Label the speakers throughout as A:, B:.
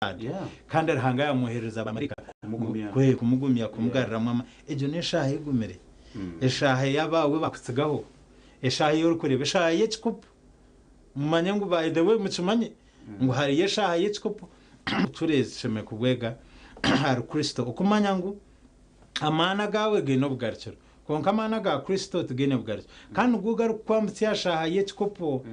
A: kandi arihanga yamuhereza abamarika kumugumya kumugarramama ejo neshaha yegumere eshaha yabawe bakutsigaho eshaha yorukureba eshaha yechikopo mumanye ngo by the way mucumanye ngo hari eshaha yechikopo turezisheme kubwega hari Kristo ukumanya ngo amana gawe geno bwarcyo konka amana ga Kristo tugene bwarcyo kandi ugugaru kwambutse yashaha yechikopo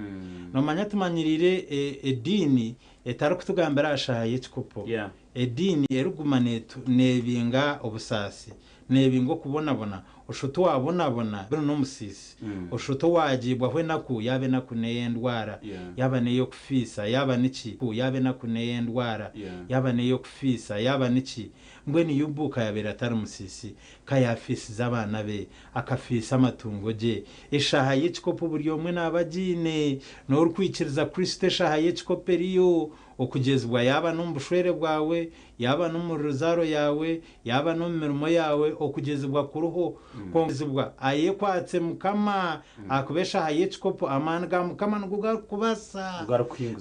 A: no manya tumanyirire edini etarukutugambira ashaha yechikopo edini erugumane nebinga obusasi nebingo kubonabona ushuto wabonabona bino nomusisi ushuto wagibwa hwe naku yabe naku neyendwara yaba neyo kufisa yaba niki yabe naku neyendwara yaba neyo kufisa yaba niki mbweni yubuka yabera atari musisi kayafisi zabana be akafisa amatungo je eshaha yechikopo buri omwe nabagine no rukwikiriza Kristo eshaha yechikopo eriyo okugezwa yaba n'umbushwere bwawe yaba n'umuruzaro yawe yaba n'ummirimo yawe okugezwa kuruho kongezwa aye kwatse mukama akubesha hayechikopo amanga mukama nuguga kubasa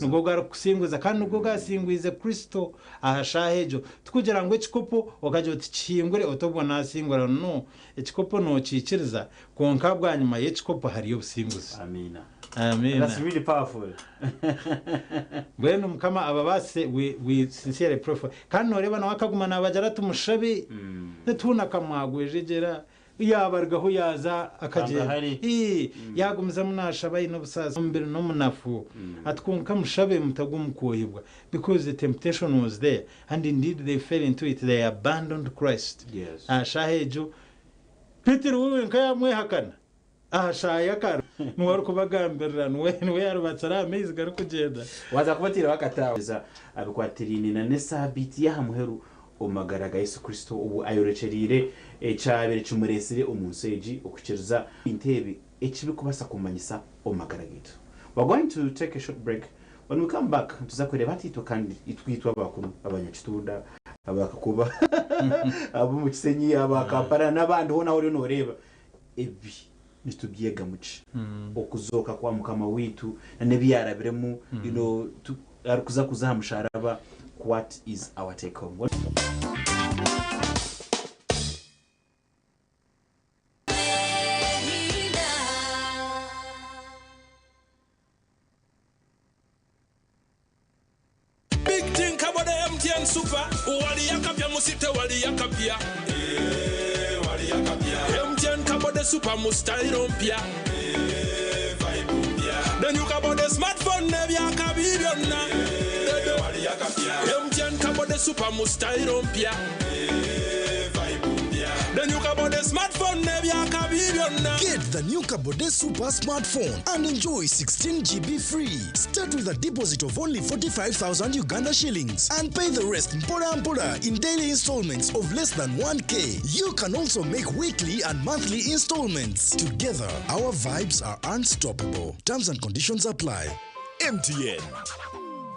A: nuguga kusinguza kandi nuguga singwize Kristo ahashahejo tukugira ngo echikopo okaje utikingure otobona singura no echikopo no chikiriza konka bwanyuma yechikopo hariyo businguza
B: amina.
A: Amen.
B: That's really powerful.
A: When mukama ababase we sincerely pray for. Kandi noreba na wakaguma nabajara tumushabe. Netuna kamwagwejegera yabargaho yaza akagenda. Yagumiza munashaba ino busaza mbere no munafu. Atkunka mushabe mutagumkohibwa because the temptation was there and indeed they fell into it. They abandoned Christ.
B: Yes.
A: Ashahejo Peter wewe nkayamwe hakana. Shayakar nuwari kubagambirira nuwe yarubatsara amezi gari kugenda
B: waza kubatira bakataza abikwatirine na nesabiti yahamuheru omagaraga Yesu Kristo ubu ayorecherire echabere cyumuresire umunseji okukiriza intebe ekibi kubasa kumanyisa omagaragitu. We're going to take a short break. When we come back tuzakoreba atito kandi itwitwa abakuru abanyakitunda abakakuba abo mu Kisenyi abakapara nabandi hona hori no reba ebi nitubyega muci okuzoka kwa mukama witu nebiyarabiremu arikuza kuzamusharaba. What is our take home?
C: Big thing about the MTN Super wali yakapya musite wali yakapya wali yakapya MTN kabo de super mustairo mpya vibe mpya then you kabo de smartphone ne byakabibyonna wali yakapya MTN kabo de super mustairo mpya vibe mpya then you kabo de smartphone ne byakabibyonna.
D: Get the new Kabode Super smartphone and enjoy 16 GB free. Start with a deposit of only 45,000 Uganda shillings and pay the rest in daily installments of less than 1K. You can also make weekly and monthly installments. Together, our vibes are unstoppable. Terms and conditions apply. MTN.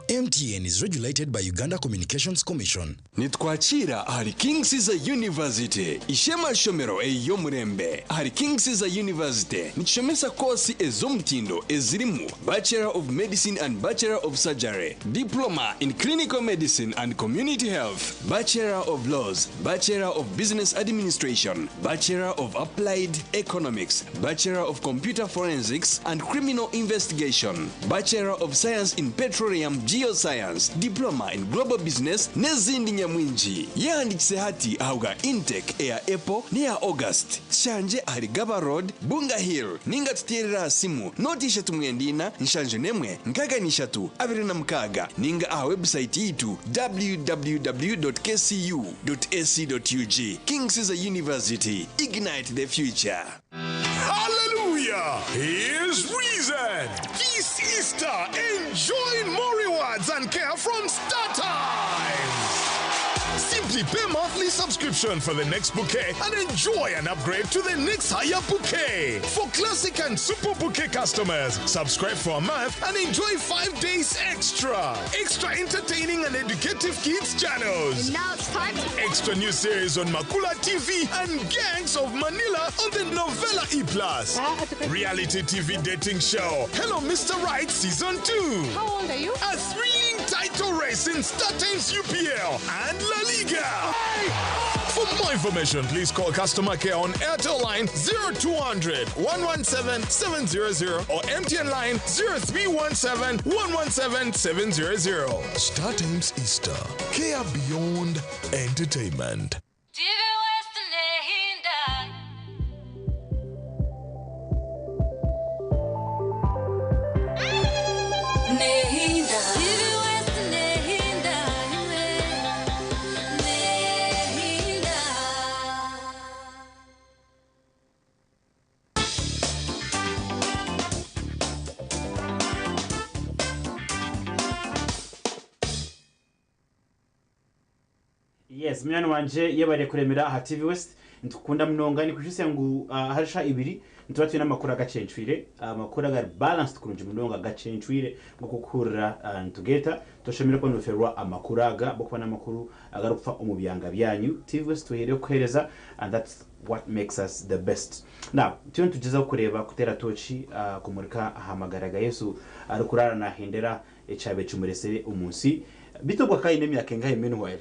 D: MTN is regulated by Uganda Communications Commission.
E: Nitwachira hari King Caesar University. Ishema shomero eyo murembe. Hari King Caesar University. Nichomesa kosi ezomtindo ezirimu Bachelor of Medicine and Bachelor of Surgery, Diploma in Clinical Medicine and Community Health, Bachelor of Laws, Bachelor of Business Administration, Bachelor of Applied Economics, Bachelor of Computer Forensics and Criminal Investigation, Bachelor of Science in Petroleum Geoscience, Diploma in Global Business, nezindi nyamwinji. Yandikise hati auga intake ya April ni ya August. Shanje ari Gaba Road, Bunga Hill. Ninga tutierera simu. Notisha tumwendina, nshanje nemwe, nkaga nishatu, abirina mkaga. Ninga website itu www.kcu.ac.ug. King Caesar University. Ignite the future.
F: Hallelujah! Here's reason. This Easter, enjoy more rewards and care from StarTimes. Simply pay monthly subscription for the next bouquet and enjoy an upgrade to the next higher bouquet. For classic and super bouquet customers, subscribe for a month and enjoy 5 days extra. Extra entertaining and educative kids channels.
G: And now it's time to
F: extra new series on Makula TV and Gangs of Manila on the Novella E+. Reality TV dating show Hello Mr. Right Season 2.
G: How old are you?
F: A thrilling title race race in StarTimes UPL and La Liga. For more information, please call customer care on Airtel line 0200 117 700 or MTN line 0317 117 700. StarTimes Easter. Care beyond entertainment.
B: Yes, mwana wanje yebare kuremera aha TV West ntukunda mnonga ni kushise ngo harisha ibiri ntubatuye namakuru agacencwire amakuru aga balanced kurunje mnonga agacencwire ngo kukura ntugeta toshemira ko noferwa amakuru aga bokwa namakuru agarupfa umubiyanga byanyu TV West tuhere kwereza and that's what makes us the best. Now tune tugeza kureba kutera tochi kumurika ahamagaraga Yesu arukurara na hindera echabe cyumuresere umunsi bitogwa kaine myaka ngahe meanwhile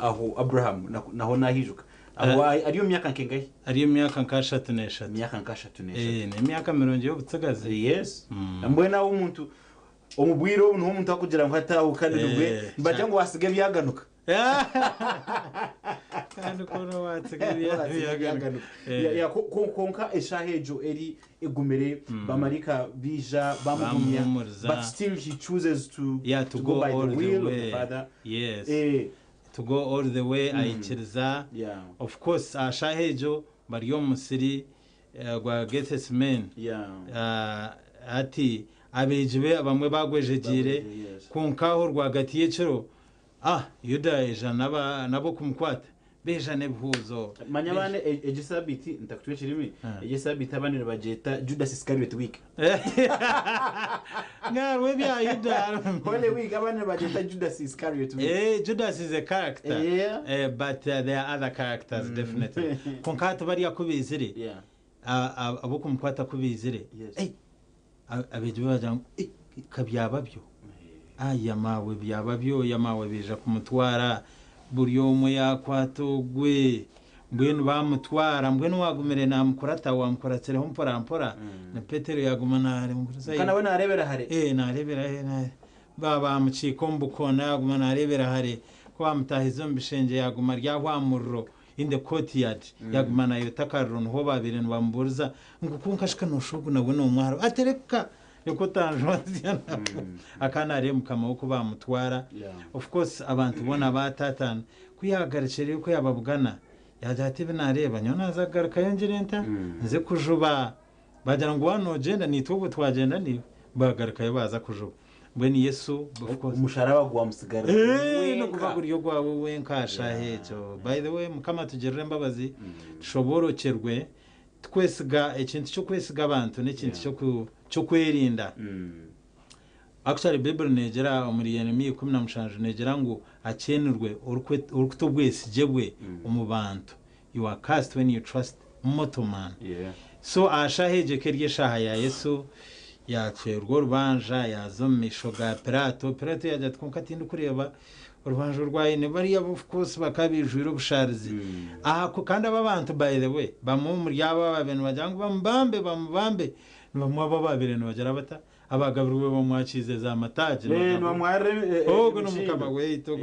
B: aho Abraham naho nahijuka aho ariyo myaka nkengahe
A: ariyo myaka nkashatu neshatu
B: myaka nkashatu neshatu
A: ni myaka 70 yo butsagaze
B: yes mbona umuntu omubwiro no umuntu akugira ngo hataho kandi nubwe mbaje ngo wasige byaganuka
A: kandi kono watsige byaganuka
B: ya konka eshahejo eri egumere bamarika bija bamugumya but still he chooses to
A: go
B: by
A: all
B: the will
A: way.
B: of the Father.
A: Yes. To go all the way aichiriza.
B: Yeah.
A: Of course ashahejo bariyo musiri gwa Gethsemane.
B: Yeah.
A: Ati abejibe bamwe bagwejegire konkaho rwagati yecero Yuda ejana nabo kumkwata bejane bhuzo
B: manyabane egisabiti ntakutwechirimi egisabiti abanire bageta Judas Iscariot week
A: ngarwe bya Yuda
B: holy week abanire bageta Judas Iscariot week
A: Judas is a character but there are other characters definitely konkata bari yakubizire abo kumkwata kubizire abeje bajang kabyababyo yamawe byababyo yamawe bija kumutwara buriyo umwe yakwatogwe mbwenu bamutwara mbwenu wagumire namukurata wamukoratsereho mpora na Petero yagumana ari mukuruza
B: kana we narebera hare
A: narebera he baba mucikombukona yagumana arebera hare ko amutahizo mbishenge yaguma ryahwamurro in the courtyard yagumana yotakarron ho babire nbamburuza ngukunkashika noshugu nabone umwaro atereka yuko tanjwaziyana akana ari mukama uko bamutwara of course abantu bona batatana kuyagaricere yuko yababugana yajatibe nareba nyona zagaruka yongerenta nze kujuba bagira ngo wano genda nitwo twagenda ni bagaruka yabaza kujuba mbweni Yesu of course
B: umusharaba gwa musigara
A: no kuvaguriyo gwawe wenkasha hecho by the way mukama tugerere mbabazi tushoborokerwe twesiga ikintu cyo kwesiga abantu n'ikintu cyo kwerinda actually Bible negera muri Yeremiya 17 negera ngo akenurwe urukutobwesijebwe umubantu you are cast when you trust mortal man so ashaheje kerye shaha ya Yesu yacerwa rubanja yazomisho ga Pilato yajya twunkatinde kureba urubanjo rwayine bari of course bakabijwira ubusharizi ko kandi abantu by the way bamumuri yaba babenu bajyango bamubambe bamwaba babire nibagera bata abagabirwe bamwakize za mataje
B: no mware
A: ogo no mukama weito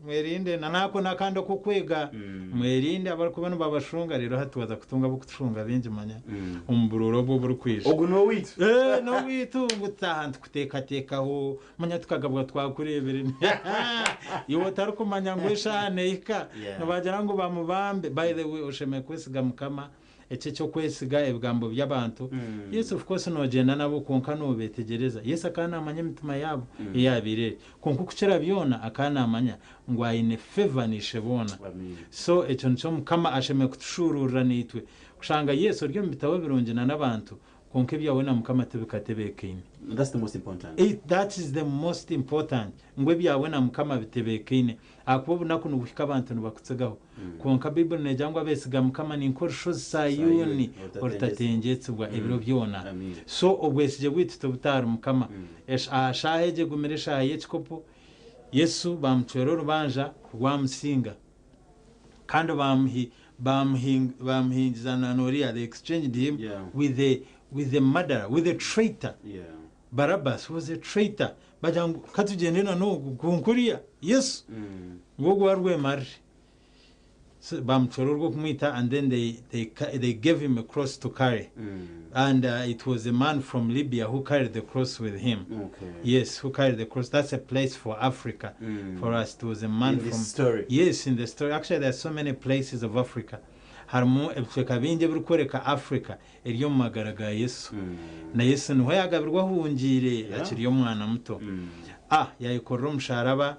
A: mwerinde nanako nakando kukwega mwerinde abarikubona babashunga rero hatubaza kutunga bukutunga bingi manya umbururo bwo buri kwisha
B: ogo no witu
A: no witu ngutahantu kutekatekaho manya tukagabwa twakurebere yo taruko manya ngweshane ika nabajara ngo bamubambe by the way usheme kwesiga mukama cyo kwesiga ebigambo by'abantu Yesu of course no genda nabo konka no betegereza Yesu akana amanya mitima yabo yabire konko kucera byona akana amanya ngo ayine favor nishebona so ecyo nco mukama asheme kutushurura nitwe kushanga Yesu ryo mbitaho birongena n'abantu konke byabona mukama tebekatebekine.
B: That's the most important.
A: That is the most important. Ngwe byabona mukama bitebekine akubu nakuno buhika abantu bakutsegaho konka Bible nejangwa besiga mukama ni nkorsho sayuni ortatengetswa ebiro byona. So obwesije bwitito butara mukama ashaheje gumiresha yechikopo Yesu bamchero rubanja rwamusinga kandi bamhingizana noria they exchanged him with the murderer, with the traitor. Barabbas was a traitor. Bajangu katugenda no kunkuria Yesu ngogo warwe mari bamchoro rwo kumwita, and then they gave him a cross to carry. And it was a man from Libya who carried the cross with him. Yes, who carried the cross. That's a place for Africa. For us, it was a man
B: in
A: from
B: this story.
A: Yes, in the story. Actually, there are so many places of Africa. Harimo ebifeka binje birukoreka Africa eriyo magaraga Yesu. Na Yesu niho yagabirwa hungire akiriyo mwana muto. Yayikorera umusharaba,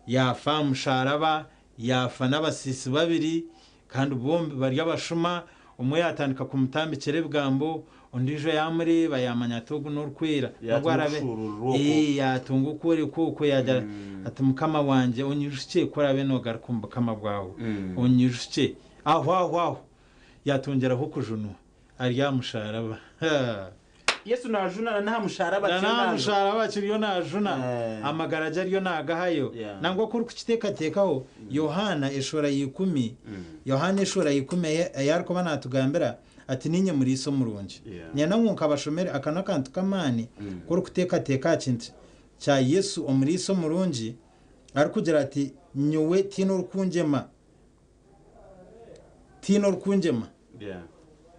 A: yafa umusharaba, yafa n'abasisi babiri kandi bombi bari abashuma, umwe yatandika ku mutambikire bwambo undijo yamureba yamanya togo n'urkwira bagwarabe yatunga ukuri kuko yajya ati mukama wanje onyirushe korabe no garkumba kama bwawe onyirushe aho yatongera ho kujunu ari yamusharaba
B: Yesu najuna na musharaba
A: kiriyo najuna amagaraje ariyo nagahayo nangwa kuri kukitekatekaho Yohana eshora 10 Yohana eshora 10 yariko banatugambira ati ninye muri iso murunje nyana nkunka bashomere akana kantu kamani kuri kutekateka kintu cya Yesu omuri iso murunje ari kugira ati nyowe tino rukunjema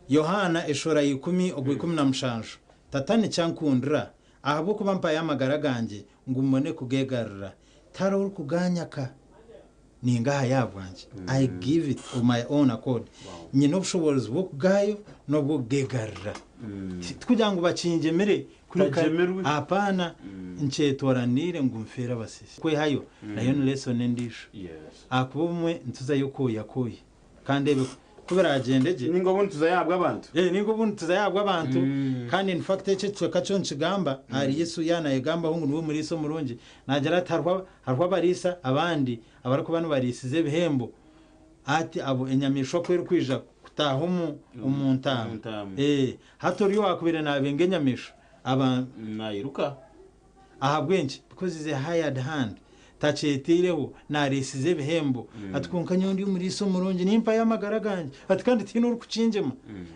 A: Yohana eshora 10 ogwe 17 tatani cyankundira ahabo kuba mpaye amagara ganje ngumone kugegarira taro uri kuganyaka ningaha yabwanje I give it of my own accord nyine obushobozi bwo kugayo no bwo gegarira kugira ngo bacingemere
B: Tajemerwe.
A: Apana nchetoranire ngumfera basisi kwe hayo nayo ni lesson ndisho akubumwe ntuza yuko yakoye kandi kubera agendeje
B: ningo buntu tuzayabwa abantu
A: ningo buntu tuzayabwa abantu kandi in fact ecyo kacho nchigamba ari Yesu yana yegamba hungu niwe muri so murungi najara harwa barisa abandi abariko bano barisize bihembo ati abo enyamisho kwero kwija kutahumu umunta hatoriyo wakubire nabenge nyamisho aba
B: nayiruka
A: ahabwenje because is a hired hand tacetireho narisize bihembo atkunka nyondi muri so muronje nimpa y'amagara ganje atkandi tino rukucinjema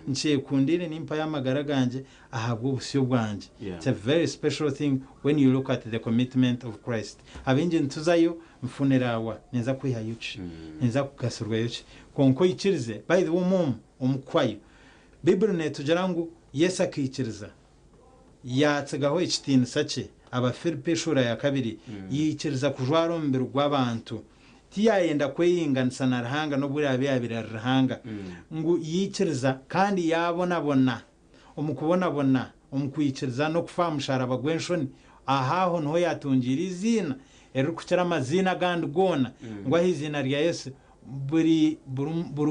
A: nce kundire nimpa y'amagara ganje ahabwo busyo bwanje. It's a very special thing when you look at the commitment of Christ. Abenje ntuzayo mfunerawa neza kwihayuci neza kugasurwa yuci konko yikirize by the way umukwayo Bible netugerangu Yesu akikiriza yatsegaho ikitini sace aba Filipe shura ya kabiri yikiriza kujwaro mbere rw'abantu tiyayenda kweyinganisa na rahanga no buri abiyabira rahanga ngo yikiriza kandi yabona umukubona umukuyikiriza no kufa musharaba gwenshoni ahaho no yatungira izina erukukira amazina gandi gona ngo ahizina rya Yesu buri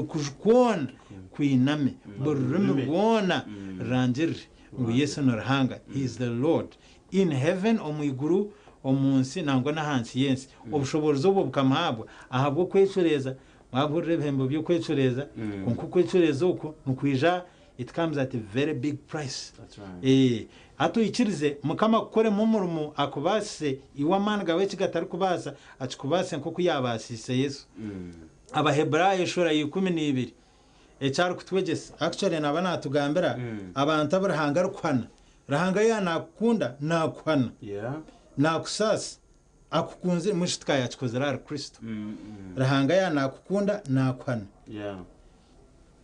A: kujkona kwiname buri gona ranjiri ngo Yesu no rahanga. He is the Lord in heaven omwiguru omunsi nangwa na hansi yensi obushobozi obwo bukamhabwa ahabwo kwecureza mwabure bihembo byo kwecureza konko kwecureza uko nukwija it comes at a very big price.
B: That's right.
A: Ato ikirize mukama kukore mumurumu akubase iwamana gawe kigatari kubasa akikubase nko kuyabasise Yesu. Abahebrayo shura 12 echari kutwegesa actually nabana atugambira abantu abarahanga rukwana rahanga yanakunda nakwana nakusasa akukunze mushitwa yachikozera Kristo rahanga yanakukunda nakwana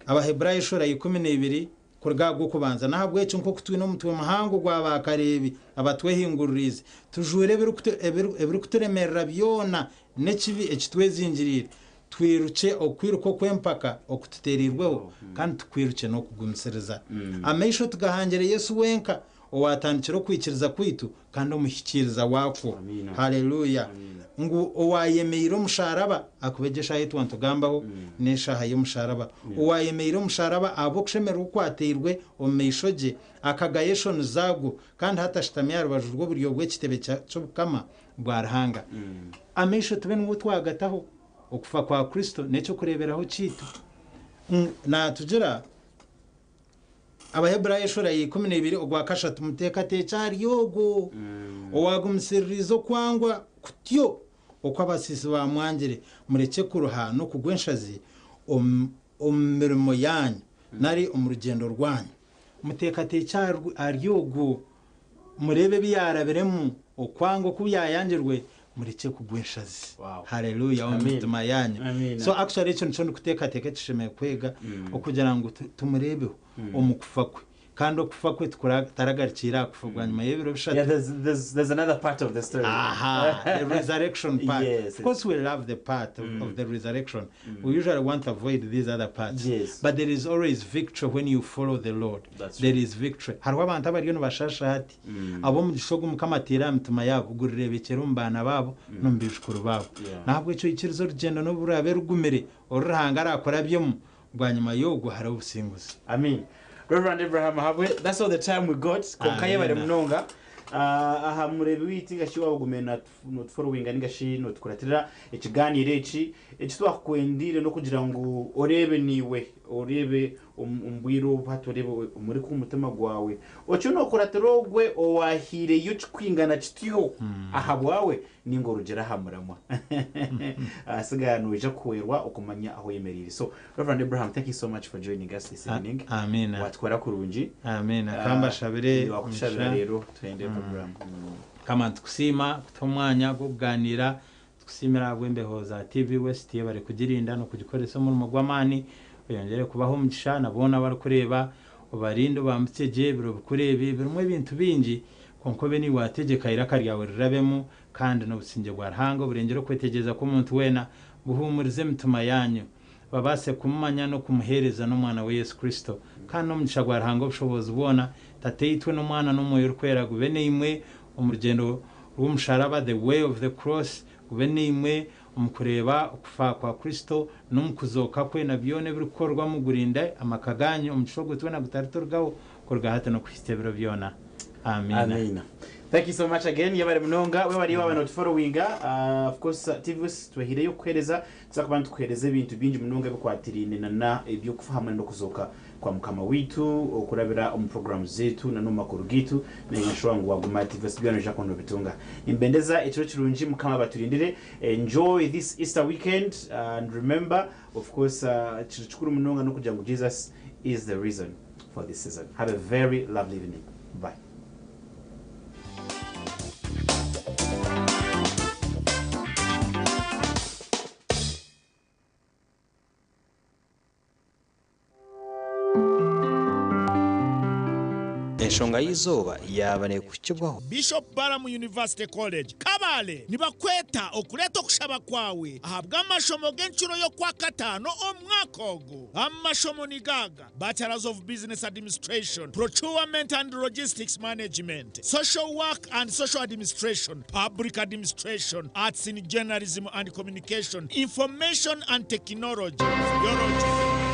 A: Abahebrayo shura 12 kurgago kubanza nahabwo echo nko kutwe no mutwe mahango gwabakarebi abatwehingururize tujure ebiri kuturemerera byona nekibi ekitwezinjirira twiruke okwiruko kwempaka okututerirweho kandi tukwiruke no kugumisereza amesho tugahangere Yesu wenka owatandikiro kwikiriza kwitu kandi omuhikiriza wako. Haleluya. ngo owayemeiro musharaba akubegesha yetu wantugambaho neshaha yo musharaba owayemeiro musharaba abo kushemera ukwateirwe omeishoje akagayeshon zago kandi hatashitamya rubajurwo buryo bw'ekitebe cyo bukama bwarahanga amesho tube ngo twagataho okufa kwa Kristo necyo kureberaho kitu na tugira Abaheburayo shora 12 ogwa kashatu muteka techari yogo owagumusirizo kwangwa kutyo okwabasisi ba mwangere mureke kuruha no kugwenshazi omirimo yanyu nari omurugendo rwanyu muteka techari aryogo murebe byarabiremu okwango kubyayangirwe mureke kugwenshazi haleluya omutima yanyu so actually ico nico kuteka teke tushemeye kwega okugira ngo tumurebeho omukufa kwe kandi okufa kwe tukuragarikira kufugwa nyuma y'ebiro bishatu.
B: There's another part of the story.
A: The resurrection part.
B: Yes,
A: of course we love the part of the resurrection. We usually want to avoid these other parts.
B: Yes.
A: But there is always victory when you follow the Lord. There is victory. Hariho abantu abariyo bashasha hati abo mu gishogo mukamatira mutuma yabo gurebekera umbana babo no mbishukuru babo. Ntabwo ico ikirizo rugendo no burabe rugumere oruranga arakora byemo bwa nyuma yogo hari ubusinguzi.
B: Amen. Reverend Abraham Habwe, that's all the time we got. Konkaye bare mnonga. Aha murebi witinga shiwa bagumena not following aninga shi not kuratira ekiganire eki twakwendire no kugira ngo orebe niwe orebe umbwiro batorebe muri ku mutima gwawe ocho no kuratirogwe owahire yo kwingana kitiho aha bwawe ningo rugera hamuramwa asigano ije kuwerwa okumanya aho yemerire. So Reverend Abraham, thank you so much for joining us this evening.
A: Amen.
B: Watwara kurunji.
A: Amen. Kamba shabire
B: wakushabira rero twende program.
A: Kama tukusima kutomwanya kuganira tukusimira abwembeho za TV West bari kugirinda no kugikoresa mu mugwamani oyongere kubaho umugisha nabona bari kureba obarindo bamutseje biro kurebe birumwe ibintu bingi konkobe ni wategeka iraka ryawe rirabemo kandi no businge bwarahanga burengero kwetegeza ko umuntu wena buhumurize mutuma yanyu babase kumanya no kumuhereza no mwana wa Yesu Kristo kandi no mugisha gwarahanga ubushobozi ubona tateitwe no mwana no moyo rukwera gubene imwe umurugendo rw'umusharaba, the way of the cross gubene imwe umukureba okufa kwa Kristo n'umukuzoka kwe nabyone birukorwa mu gurinda amakaganyo umushogo tubona gutaritorgaho korga hata no kwistebero byona. Amen.
B: Thank you so much again. Yabare mnonga we bari baba not following of course TVS twahire yo kwereza tsakubantu kwereza ibintu bingi mnonga bikwatirine na ibyo kufahamana no kuzoka kwa mukama witu okurabira program zetu na no makuru gitu na yashwangu waguma TVS byano jakondo bitunga imbendeza ekiro kirungi mukama baturindire. Enjoy this Easter weekend and remember of course chikuru mnonga no kugira ngo Jesus is the reason for this season. Have a very lovely evening. Bye.
G: Enshonga y'izuba yabane kukibwaho.
H: Bishop Balaam University College Kabale nibakweta okuleta okushaba kwawe ahabwa amashomo g'enshuro yo kwa katano omwakogo. Amashomo nigaga: Bachelors of Business Administration, Procurement and Logistics Management, Social Work and Social Administration, Public Administration, Arts in Journalism and Communication, Information and Technology, Theology,